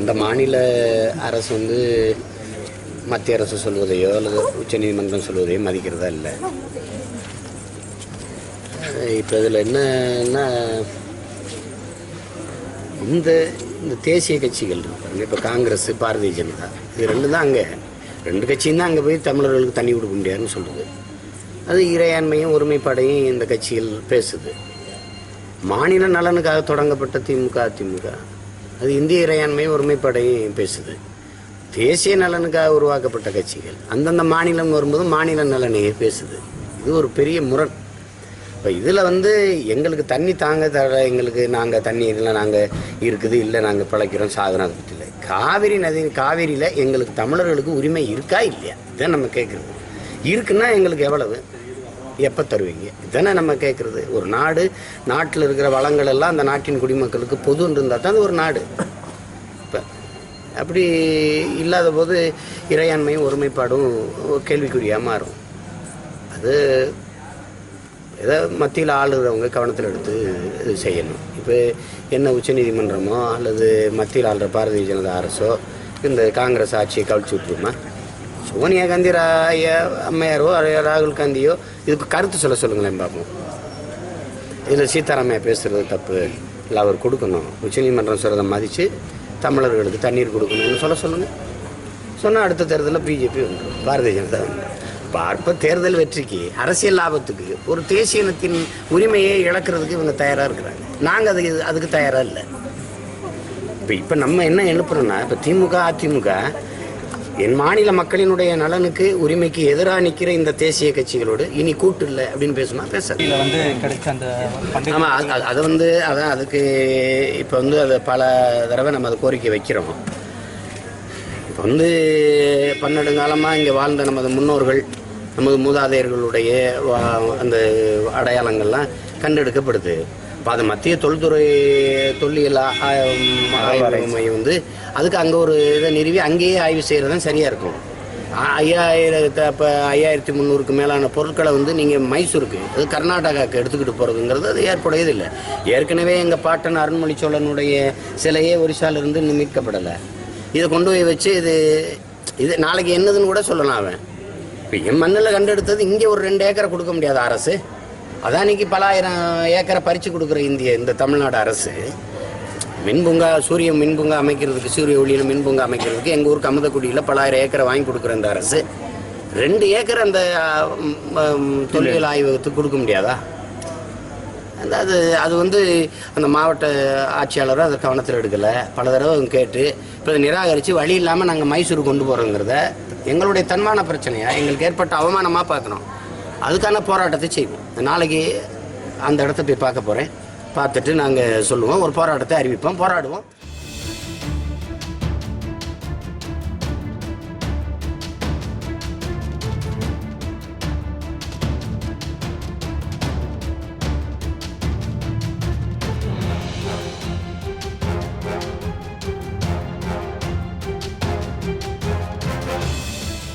அந்த மாநில அரசு வந்து மத்திய அரசு சொல்வதையோ அல்லது உச்சநீதிமன்றம் சொல்வதையோ மதிக்கிறதா இல்லை. இப்போ இதில் என்னன்னா, இந்த தேசிய கட்சிகள் இருப்பாங்க. இப்போ காங்கிரஸ், பாரதிய ஜனதா, இது ரெண்டு தான் அங்கே, ரெண்டு கட்சியும் தான் அங்கே போய் தமிழர்களுக்கு தண்ணி கொடுக்க முடியாதுன்னு சொல்லுது. அது இறையாண்மையும் ஒருமைப்பாடையும் இந்த கட்சிகள் பேசுது. மாநில நலனுக்காக தொடங்கப்பட்ட திமுக, அதிமுக, அது இந்திய இறையாண்மையும் ஒருமைப்பாடையும் பேசுது. தேசிய நலனுக்காக உருவாக்கப்பட்ட கட்சிகள் அந்தந்த மாநிலம் வரும்போது மாநில நலனையே பேசுது. இது ஒரு பெரிய முரண். இப்போ இதில் வந்து எங்களுக்கு தண்ணி தாங்க தர, எங்களுக்கு நாங்கள் தண்ணீரில் நாங்கள் இருக்குது இல்லை, நாங்கள் பிழைக்கிறோம் சாதனம், அதை பற்றி இல்லை. காவிரி நதி, காவிரியில் எங்களுக்கு தமிழர்களுக்கு உரிமை இருக்கா இல்லையா, இதான் நம்ம கேட்குறது. இருக்குன்னா எங்களுக்கு எவ்வளவு, எப்போ தருவீங்க, இதானே நம்ம கேட்குறது. ஒரு நாடு, நாட்டில் இருக்கிற வளங்கள் எல்லாம் அந்த நாட்டின் குடிமக்களுக்கு பொதுன்னு இருந்தால் தான் அது ஒரு நாடு. இப்போ அப்படி இல்லாத போது இறையாண்மையும் ஒருமைப்பாடும் கேள்விக்குறியாக மாறும். அது ஏதோ மத்தியில் ஆளுறவங்க கவனத்தில் எடுத்து செய்யணும். இப்போ என்ன உச்சநீதிமன்றமோ அல்லது மத்தியில் ஆளுற பாரதிய ஜனதா அரசோ இந்த காங்கிரஸ் ஆட்சியை கழிச்சு விட்டுருமா? சோனியா காந்தி அம்மையாரோ ராகுல் காந்தியோ இதுக்கு கருத்து சொல்லுங்களேன் பார்ப்போம். இதில் சீதாராமையா பேசுகிறது தப்பு இல்லை, அவர் கொடுக்கணும், உச்சநீதிமன்றம் சொல்கிறத மதித்து தமிழர்களுக்கு தண்ணீர் கொடுக்கணும்னு சொல்லுங்கள். சொன்னால் அடுத்த தேர்தலில் பிஜேபி வந்துடும், பாரதிய ஜனதா வந்துடும். இப்போ தேர்தல் வெற்றிக்கு, அரசியல் லாபத்துக்கு ஒரு தேசிய இனத்தின் உரிமையை இழக்கிறதுக்கு இவங்க தயாராக இருக்கிறாங்க. நாங்கள் அதுக்கு தயாராக இல்லை. இப்போ நம்ம என்ன எழுப்புறோம்னா, இப்போ திமுக, அதிமுக என் மாநில மக்களினுடைய நலனுக்கு உரிமைக்கு எதிராக நிற்கிற இந்த தேசிய கட்சிகளோடு இனி கூட்டு இல்லை அப்படின்னு பேசுமா? ஆமாம், அதை வந்து அதான் அதுக்கு இப்போ வந்து அதை பல தடவை நம்ம அதை கோரிக்கை வைக்கிறோம். இப்போ வந்து பன்னெடுங்காலமாக இங்கே வாழ்ந்த நமது முன்னோர்கள், நமது மூதாதையர்களுடைய அந்த அடையாளங்கள்லாம் கண்டெடுக்கப்படுது. இப்போ அது மத்திய தொல்லியல் ஆய்வு மையம் வந்து அதுக்கு அங்கே ஒரு இதை நிறுவி அங்கேயே ஆய்வு செய்கிறது தான் சரியாக இருக்கும். 5300க்கு மேலான பொருட்களை வந்து நீங்கள் மைசூருக்கு, அது கர்நாடகாவுக்கு எடுத்துக்கிட்டு போகிறதுங்கிறது அது ஏற்புடையது இல்லை. ஏற்கனவே எங்கள் பாட்டன் அருண்மொழி சோழனுடைய சிலையே ஒரிசாலிருந்து இன்னும் மீட்கப்படலை. இதை கொண்டு போய் வச்சு இது நாளைக்கு என்னதுன்னு கூட சொல்லலாம். அவன் இப்போ என் மண்ணில் கண்டெடுத்தது இங்கே ஒரு 2 ஏக்கரை கொடுக்க முடியாத அரசு, அதானிக்கு பல ஆயிரம் ஏக்கரை பறித்து கொடுக்குற இந்த தமிழ்நாடு அரசு மின்பூங்கா, சூரிய மின்பூங்கா அமைக்கிறதுக்கு, சூரிய ஒளியில் மின்பூங்கா அமைக்கிறதுக்கு எங்கள் ஊருக்கு அமுதக்குடியில் பல ஆயிரம் ஏக்கரை வாங்கி கொடுக்குற இந்த அரசு 2 ஏக்கர் அந்த தொல்லியல் ஆய்வகத்துக்கு கொடுக்க முடியாதா? அது வந்து அந்த மாவட்ட ஆட்சியாளரும் அதை கவனத்தில் எடுக்கலை. பல தடவை கேட்டு இப்போ அதை நிராகரித்து வழி இல்லாமல் நாங்கள் மைசூர் கொண்டு போகிறோங்கிறத எங்களுடைய தன்மான பிரச்சனையாக, எங்களுக்கு ஏற்பட்ட அவமானமாக பார்க்கணும். அதுக்கான போராட்டத்தை செய்வோம். நாளைக்கு அந்த இடத்த போய் பார்க்க போகிறேன். பார்த்துட்டு நாங்கள் சொல்லுவோம், ஒரு போராட்டத்தை அறிவிப்போம், போராடுவோம்.